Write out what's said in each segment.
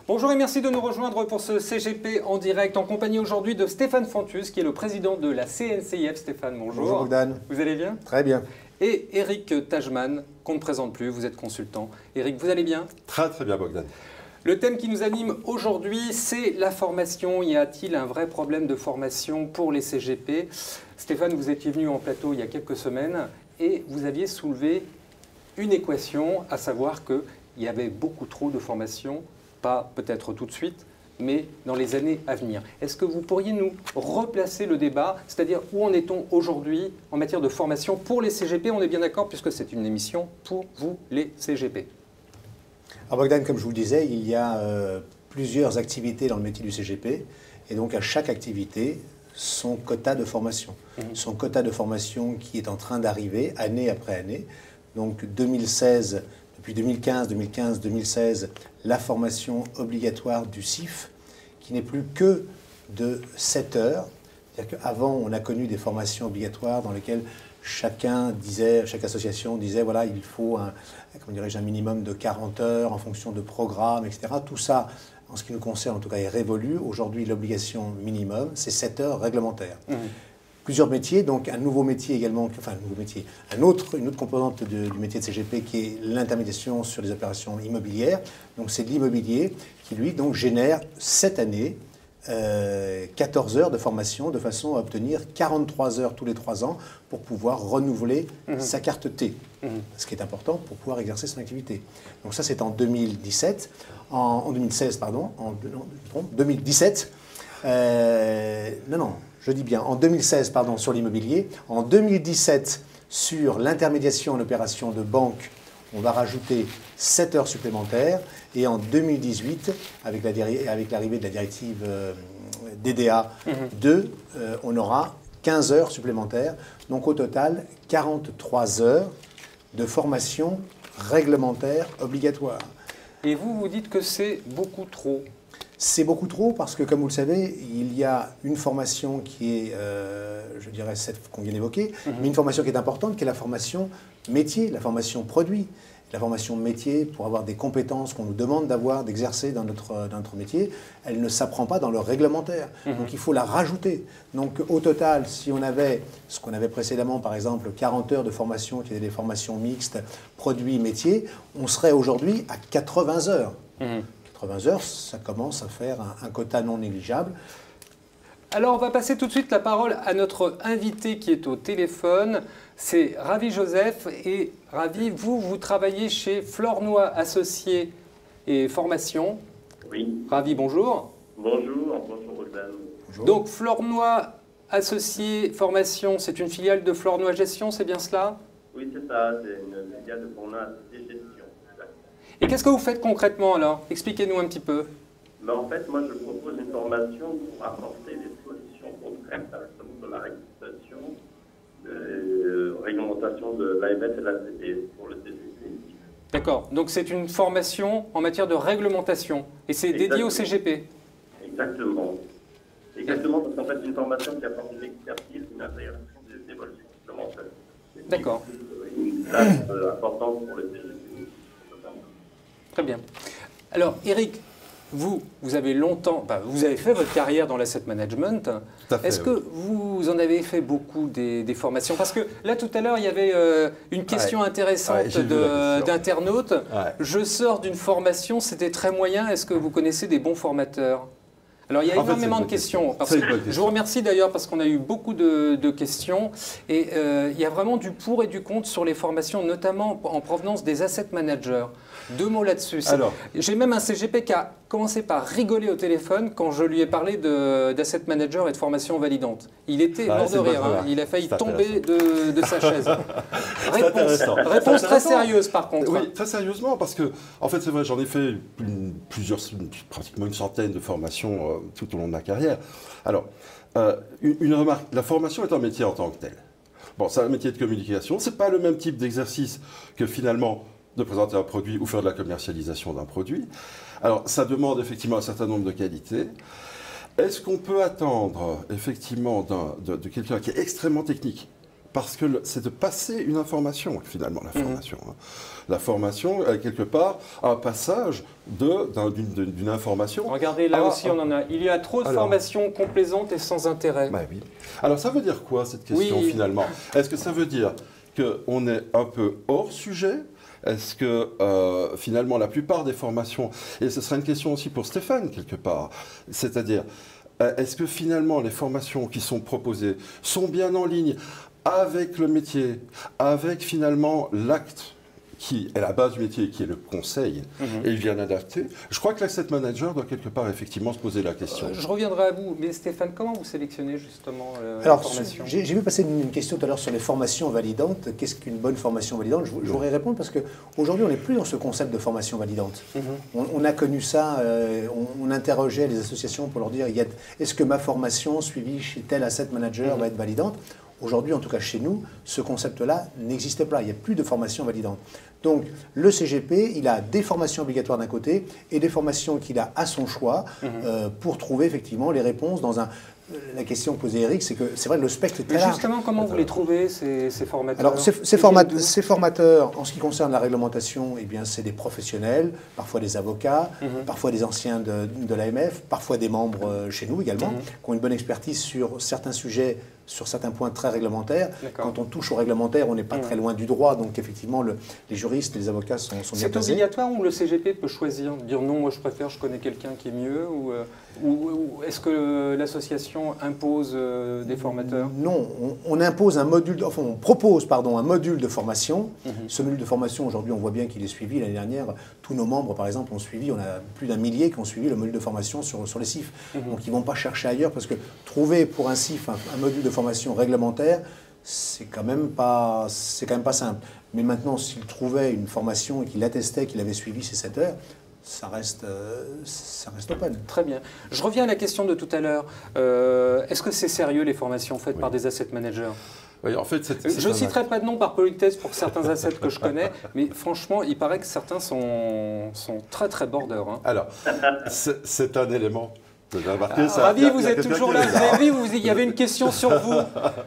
Bonjour et merci de nous rejoindre pour ce CGP en direct en compagnie aujourd'hui de Stéphane Fantus qui est le président de la CNCIF. Stéphane, bonjour. Bonjour Bogdan. Vous allez bien? Très bien. Et Eric Tajman, qu'on ne présente plus, vous êtes consultant. Eric, vous allez bien? Très très bien Bogdan. Le thème qui nous anime aujourd'hui, c'est la formation. Y a-t-il un vrai problème de formation pour les CGP? Stéphane, vous étiez venu en plateau il y a quelques semaines et vous aviez soulevé une équation, à savoir qu'il y avait beaucoup trop de formation, pas peut-être tout de suite, mais dans les années à venir. Est-ce que vous pourriez nous replacer le débat, c'est-à-dire où en est-on aujourd'hui en matière de formation pour les CGP? On est bien d'accord puisque c'est une émission pour vous, les CGP. Alors Bogdan, comme je vous le disais, il y a plusieurs activités dans le métier du CGP, et donc à chaque activité, son quota de formation. Son quota de formation qui est en train d'arriver année après année. Donc 2016, depuis 2015, 2016, la formation obligatoire du CIF, qui n'est plus que de 7 heures. C'est-à-dire qu'avant, on a connu des formations obligatoires dans lesquelles chaque association disait, voilà, il faut un minimum de 40 heures en fonction de programmes, etc. Tout ça, en ce qui nous concerne, en tout cas, est révolu. Aujourd'hui, l'obligation minimum, c'est 7 heures réglementaires. Plusieurs métiers, donc un nouveau métier également, enfin un nouveau métier, une autre composante du métier de CGP qui est l'intermédiation sur les opérations immobilières. Donc c'est de l'immobilier qui, lui, donc génère cette année 14 heures de formation de façon à obtenir 43 heures tous les 3 ans pour pouvoir renouveler sa carte T, ce qui est important pour pouvoir exercer son activité. Donc ça, c'est en 2017, en 2016, pardon, en 2017, je dis bien, en 2016, pardon, sur l'immobilier. En 2017, sur l'intermédiation en opération de banque, on va rajouter 7 heures supplémentaires. Et en 2018, avec l'arrivée de la directive DDA 2, on aura 15 heures supplémentaires. Donc au total, 43 heures de formation réglementaire obligatoire. Et vous, vous dites que c'est beaucoup trop? C'est beaucoup trop parce que, comme vous le savez, il y a une formation qui est, je dirais, celle qu'on vient d'évoquer, mais une formation qui est importante, qui est la formation métier, la formation produit. La formation métier, pour avoir des compétences qu'on nous demande d'avoir, d'exercer dans notre métier, elle ne s'apprend pas dans le réglementaire. Donc il faut la rajouter. Donc au total, si on avait ce qu'on avait précédemment, par exemple, 40 heures de formation, qui étaient des formations mixtes, produits, métiers, on serait aujourd'hui à 80 heures. 80 heures, ça commence à faire un quota non négligeable. Alors, on va passer tout de suite la parole à notre invité qui est au téléphone. C'est Ravi Joseph. Et Ravi, vous travaillez chez Flornoy Associés et Formation. Oui. Ravi, bonjour. Bonjour Bogdan. Bonjour. Donc, Flornoy Associés Formation, c'est une filiale de Flornoy Gestion, c'est bien cela? Oui, c'est ça, c'est une filiale de Flornoy Associés Gestion. Et qu'est-ce que vous faites concrètement alors? Expliquez-nous un petit peu. Mais en fait, moi, je propose une formation pour apporter des solutions concrètes à la réglementation de l'AMF et de la CP pour le CGP. D'accord. Donc, c'est une formation en matière de réglementation. Et c'est dédié au CGP? Exactement. Exactement, parce qu'en fait, c'est une formation qui apporte une expertise, une intégration des évolutions supplémentaires. D'accord. Une tâche importante pour le CGP. Très bien. Alors, Eric, vous avez longtemps, vous avez fait votre carrière dans l'asset management. Est-ce que vous en avez fait beaucoup des formations? Parce que là, tout à l'heure, il y avait une question intéressante d'internaute. Je sors d'une formation, c'était très moyen. Est-ce que vous connaissez des bons formateurs? Alors, il y a énormément de questions. Je vous remercie d'ailleurs parce qu'on a eu beaucoup de questions. Et il y a vraiment du pour et du contre sur les formations, notamment en provenance des asset managers. 2 mots là-dessus. J'ai même un CGP qui a commencé par rigoler au téléphone quand je lui ai parlé d'asset manager et de formation validante. Il était mort de rire. Il a failli tomber de sa chaise. Réponse très sérieuse par contre. Oui, très sérieusement, parce que, en fait, c'est vrai, j'en ai fait pratiquement une centaine de formations tout au long de ma carrière. Alors, une remarque, la formation est un métier en tant que tel. Bon, c'est un métier de communication, c'est pas le même type d'exercice que finalement de présenter un produit ou faire de la commercialisation d'un produit. Alors, ça demande effectivement un certain nombre de qualités. Est-ce qu'on peut attendre effectivement de quelqu'un qui est extrêmement technique parce que c'est de passer une information, finalement, la formation. La formation, quelque part, un passage d'une information. Regardez, là aussi, on en a. Il y a trop de formations complaisantes et sans intérêt. Bah oui. Alors, ça veut dire quoi, cette question, finalement? Est-ce que ça veut dire qu'on est un peu hors sujet? Est-ce que, finalement, la plupart des formations, et ce sera une question aussi pour Stéphane, quelque part, c'est-à-dire, est-ce que, finalement, les formations qui sont proposées sont bien en ligne avec le métier, avec, finalement, l'acte qui est la base du métier, qui est le conseil, et bien adapté? Je crois que l'asset manager doit quelque part effectivement se poser la question. Je reviendrai à vous, mais Stéphane, comment vous sélectionnez justement la formation? J'ai vu passer une question tout à l'heure sur les formations validantes. Qu'est-ce qu'une bonne formation validante? Je voudrais répondre parce qu'aujourd'hui, on n'est plus dans ce concept de formation validante. On a connu ça, on interrogeait les associations pour leur dire est-ce que ma formation suivie chez tel asset manager va être validante? Aujourd'hui, en tout cas chez nous, ce concept-là n'existe pas. Il n'y a plus de formation validante. Donc, le CGP, il a des formations obligatoires d'un côté et des formations qu'il a à son choix pour trouver effectivement les réponses dans un... La question posée Eric, c'est que c'est vrai que le spectre est très large. Justement, comment vous les trouvez, ces formateurs? Alors, ces formateurs, en ce qui concerne la réglementation, eh bien, c'est des professionnels, parfois des avocats, parfois des anciens de l'AMF, parfois des membres chez nous également, qui ont une bonne expertise sur certains sujets, sur certains points très réglementaires. Quand on touche au réglementaire, on n'est pas très loin du droit, donc effectivement, les juristes, les avocats sont bien placés. C'est obligatoire ou le CGP peut choisir, dire non, moi je préfère, je connais quelqu'un qui est mieux, ou est-ce que l'association impose des formateurs? Non, on impose un module, enfin on propose un module de formation. Ce module de formation, aujourd'hui, on voit bien qu'il est suivi. L'année dernière, tous nos membres, par exemple, ont suivi, on a plus d'1 millier qui ont suivi le module de formation sur les CIF. Donc ils ne vont pas chercher ailleurs, parce que trouver pour un CIF un module de formation réglementaire, c'est quand même pas simple. Mais maintenant, s'il trouvait une formation et qu'il attestait qu'il avait suivi ces 7 heures, ça reste open. Très bien. Je reviens à la question de tout à l'heure. Est-ce que c'est sérieux les formations faites par des asset managers? Oui, en fait, je ne citerai pas de nom par politesse pour certains assets que je connais, mais franchement, il paraît que certains sont très très border. Alors, c'est un élément. Ravi, vous êtes toujours là. Vous avez vu, il y avait une question sur vous.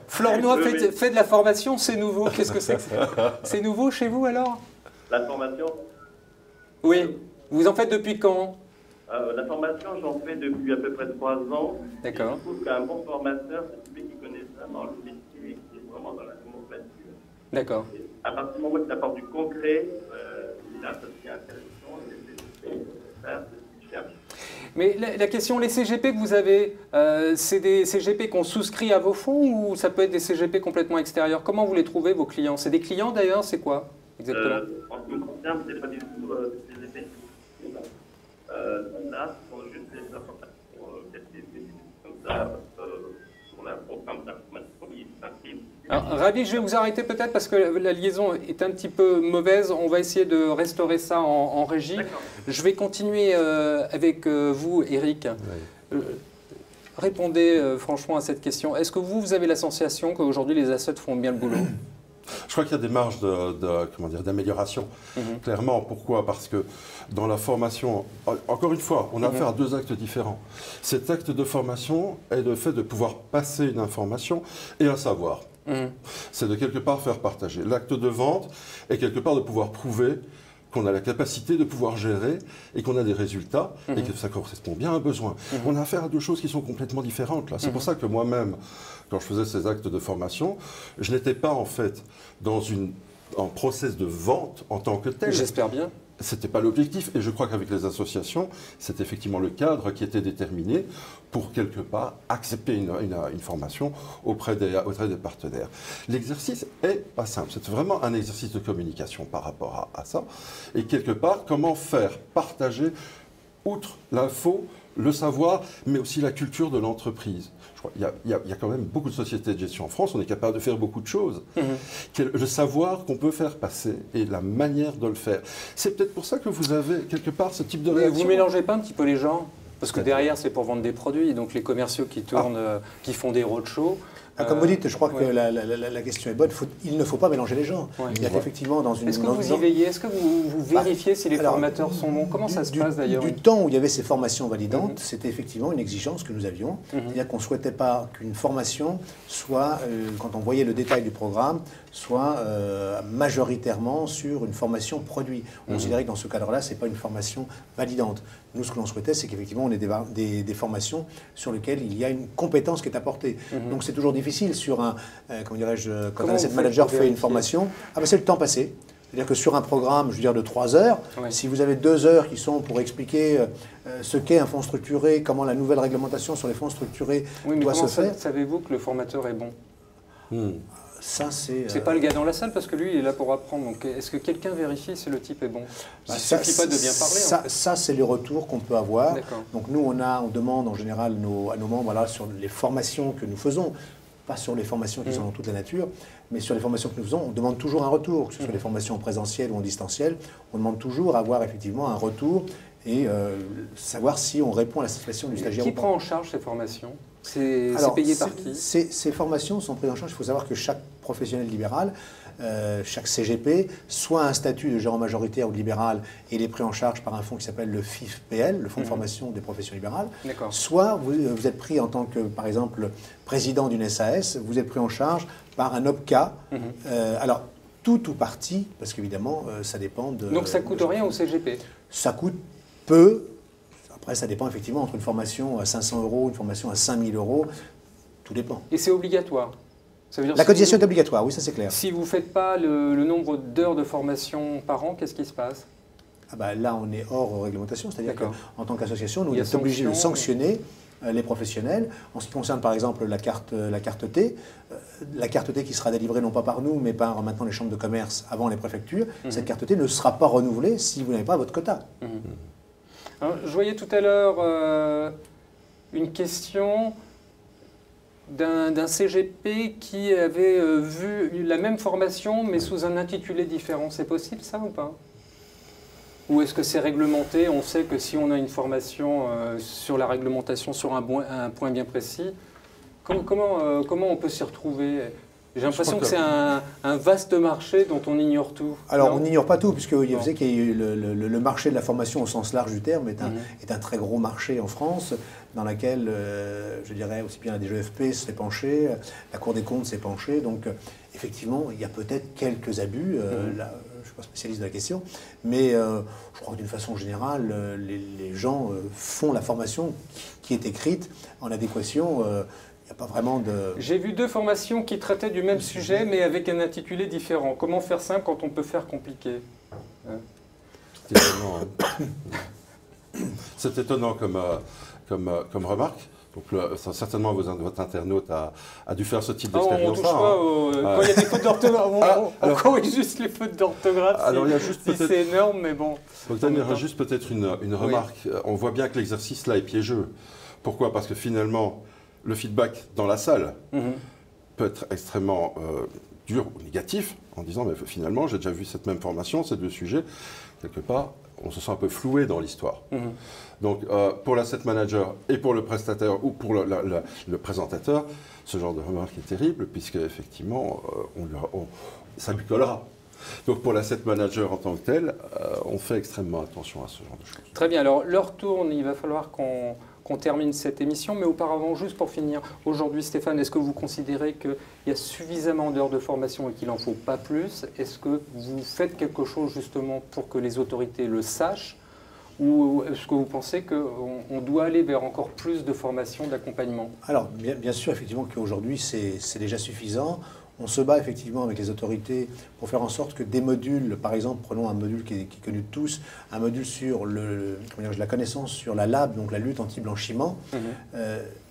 Flornois fait de la formation, c'est nouveau. Qu'est-ce que c'est que ça? C'est nouveau chez vous alors? La formation? Oui. Vous en faites depuis quand? La formation, j'en fais depuis à peu près 3 ans. D'accord. Je trouve qu'un bon formateur, c'est celui qui connaît ça dans le métier, qui est vraiment dans la nomenclature. D'accord. À partir du moment où il apporte du concret, il a associé intéressant, c'est cher. Mais la question, les CGP que vous avez, c'est des CGP qu'on souscrit à vos fonds ou ça peut être des CGP complètement extérieurs? Comment vous les trouvez, vos clients? C'est des clients d'ailleurs, c'est quoi exactement? En ce qui me concerne, ce n'est pas du tout des CGP. Là, ce sont juste des informations comme ça, pour un programme d'information qui s'inscrit. Alors, Ravi, je vais vous arrêter peut-être parce que la liaison est un petit peu mauvaise. On va essayer de restaurer ça en régie. Je vais continuer avec vous, Eric. Oui. Répondez franchement à cette question. Est-ce que vous avez la sensation qu'aujourd'hui les assets font bien le boulot? Je crois qu'il y a des marges d'amélioration, clairement. Pourquoi? Parce que dans la formation, encore une fois, on a affaire à 2 actes différents. Cet acte de formation est le fait de pouvoir passer une information et un savoir. C'est de quelque part faire partager. L'acte de vente est quelque part de pouvoir prouver qu'on a la capacité de pouvoir gérer et qu'on a des résultats et que ça correspond bien à un besoin. On a affaire à 2 choses qui sont complètement différentes. C'est pour ça que moi-même, quand je faisais ces actes de formation, je n'étais pas en fait dans un process de vente en tant que tel. J'espère bien. Ce n'était pas l'objectif et je crois qu'avec les associations, c'est effectivement le cadre qui était déterminé pour quelque part accepter une formation auprès des partenaires. L'exercice est pas simple, c'est vraiment un exercice de communication par rapport à ça. Et quelque part, comment faire partager, outre l'info, le savoir, mais aussi la culture de l'entreprise. Il y a quand même beaucoup de sociétés de gestion en France, on est capable de faire beaucoup de choses. Le savoir qu'on peut faire passer et la manière de le faire. C'est peut-être pour ça que vous avez quelque part ce type de réaction. Vous ne mélangez pas un petit peu les genres? Parce que derrière, c'est pour vendre des produits. Donc les commerciaux qui tournent, qui font des roadshows, Comme vous dites, je crois que la question est bonne. Il ne faut pas mélanger les gens. Il y a effectivement dans une... Est-ce que vous y veillez? Est-ce que vous vérifiez si les formateurs sont bons? Comment ça se passe d'ailleurs? Du temps où il y avait ces formations validantes, c'était effectivement une exigence que nous avions. C'est-à-dire qu'on ne souhaitait pas qu'une formation soit, quand on voyait le détail du programme, soit majoritairement sur une formation produit. On considérait que dans ce cadre-là, ce n'est pas une formation validante. Nous, ce que l'on souhaitait, c'est qu'effectivement, on ait des formations sur lesquelles il y a une compétence qui est apportée. Donc, c'est toujours difficile sur un, comment dirais-je, quand un asset manager fait une formation, c'est le temps passé. C'est-à-dire que sur un programme, je veux dire, de 3 heures, si vous avez 2 heures qui sont pour expliquer ce qu'est un fonds structuré, comment la nouvelle réglementation sur les fonds structurés doit se faire. Savez-vous que le formateur est bon? Ça, c'est pas le gars dans la salle parce que lui il est là pour apprendre. Donc est-ce que quelqu'un vérifie si le type est bon? Il ne suffit pas de bien parler. Ça c'est les retours qu'on peut avoir. Donc nous on demande en général à nos membres sur les formations que nous faisons, pas sur les formations qui sont dans toute la nature, mais sur les formations que nous faisons, on demande toujours un retour, que ce soit les formations en présentiel ou en distanciel. On demande toujours à avoir effectivement un retour et savoir si on répond à la situation du stagiaire. Qui prend en charge ces formations? C'est payé par qui? Ces formations sont prises en charge. Il faut savoir que chaque professionnel libéral, chaque CGP, soit un statut de gérant majoritaire ou de libéral, et il est pris en charge par un fonds qui s'appelle le FIFPL, le Fonds de formation des professions libérales. Soit vous êtes pris en tant que, par exemple, président d'une SAS, vous êtes pris en charge par un OPCA. Alors, tout ou partie, parce qu'évidemment, ça dépend de... Donc ça ne coûte rien au CGP? Ça coûte peu. Après, ça dépend effectivement entre une formation à 500 €, une formation à 5000 €, tout dépend. Et c'est obligatoire? Ça veut dire la cotisation est obligatoire, oui, ça c'est clair. Si vous ne faites pas le nombre d'heures de formation par an, qu'est-ce qui se passe? Là, on est hors réglementation, c'est-à-dire qu'en tant qu'association, nous sommes obligés de sanctionner les professionnels. En ce qui concerne par exemple la carte T, la carte T qui sera délivrée non pas par nous, mais par maintenant les chambres de commerce avant les préfectures, cette carte T ne sera pas renouvelée si vous n'avez pas votre quota. Alors, je voyais tout à l'heure une question d'un CGP qui avait vu la même formation mais sous un intitulé différent. C'est possible ça ou pas? Ou est-ce que c'est réglementé? On sait que si on a une formation sur la réglementation sur un point bien précis, comment on peut s'y retrouver? J'ai l'impression que c'est un vaste marché dont on ignore tout. Alors, on n'ignore pas tout, puisque vous savez qu'il y a eu le marché de la formation au sens large du terme est un très gros marché en France, dans lequel, je dirais, aussi bien la DGFP s'est penchée, la Cour des comptes s'est penchée. Donc, effectivement, il y a peut-être quelques abus. Là, je ne suis pas spécialiste de la question, mais je crois que d'une façon générale, les gens font la formation qui est écrite en adéquation. Il n'y a pas vraiment de... J'ai vu 2 formations qui traitaient du même sujet, mais avec un intitulé différent. Comment faire simple quand on peut faire compliqué? C'est étonnant, c'est étonnant comme remarque. Donc, certainement, votre internaute a dû faire ce type d'expérience. On touche pas quand il y a des fautes d'orthographe. On corrige juste les fautes d'orthographe. Alors, il y a juste c'est énorme, mais bon. Donc, il y a juste peut-être une remarque. On voit bien que l'exercice là est piégeux. Pourquoi? Parce que finalement, le feedback dans la salle peut être extrêmement dur ou négatif, en disant mais finalement j'ai déjà vu cette même formation, ces 2 sujets, quelque part on se sent un peu floué dans l'histoire. Donc pour l'asset manager et pour le prestataire ou pour le présentateur, ce genre de remarque est terrible puisque effectivement ça lui collera. Donc pour l'asset manager en tant que tel, on fait extrêmement attention à ce genre de choses. Très bien, alors l'heure tourne, il va falloir qu'on termine cette émission, mais auparavant, juste pour finir, aujourd'hui Stéphane, est-ce que vous considérez qu'il y a suffisamment d'heures de formation et qu'il n'en faut pas plus? Est-ce que vous faites quelque chose justement pour que les autorités le sachent? Ou est-ce que vous pensez qu'on doit aller vers encore plus de formation, d'accompagnement? Alors, bien sûr, effectivement, qu'aujourd'hui, c'est déjà suffisant. On se bat effectivement avec les autorités pour faire en sorte que des modules, par exemple, prenons un module qui est connu de tous, un module sur la connaissance sur la LAB, donc la lutte anti-blanchiment.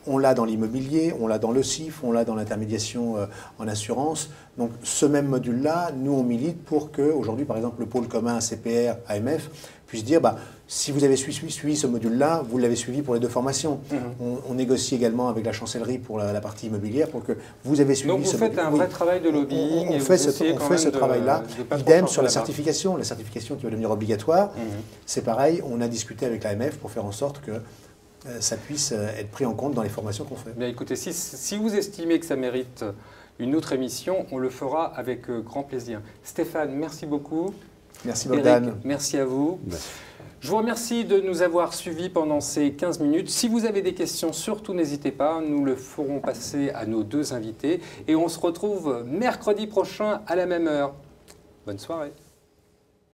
On l'a dans l'immobilier, on l'a dans le CIF, on l'a dans l'intermédiation en assurance. Donc ce même module-là, nous on milite pour que, aujourd'hui par exemple le pôle commun CPR, AMF, puisse dire si vous avez suivi ce module-là, vous l'avez suivi pour les 2 formations. On négocie également avec la chancellerie pour la partie immobilière pour que vous avez suivi ce module. Donc vous faites un vrai travail de lobbying. On fait ce travail-là. Idem sur la certification qui va devenir obligatoire. C'est pareil, on a discuté avec l'AMF pour faire en sorte que ça puisse être pris en compte dans les formations qu'on fait. Bien, écoutez, si vous estimez que ça mérite une autre émission, on le fera avec grand plaisir. Stéphane, merci beaucoup. Merci Bogdan. Eric, merci à vous. Merci. Je vous remercie de nous avoir suivis pendant ces 15 minutes. Si vous avez des questions, surtout n'hésitez pas. Nous le ferons passer à nos deux invités. Et on se retrouve mercredi prochain à la même heure. Bonne soirée.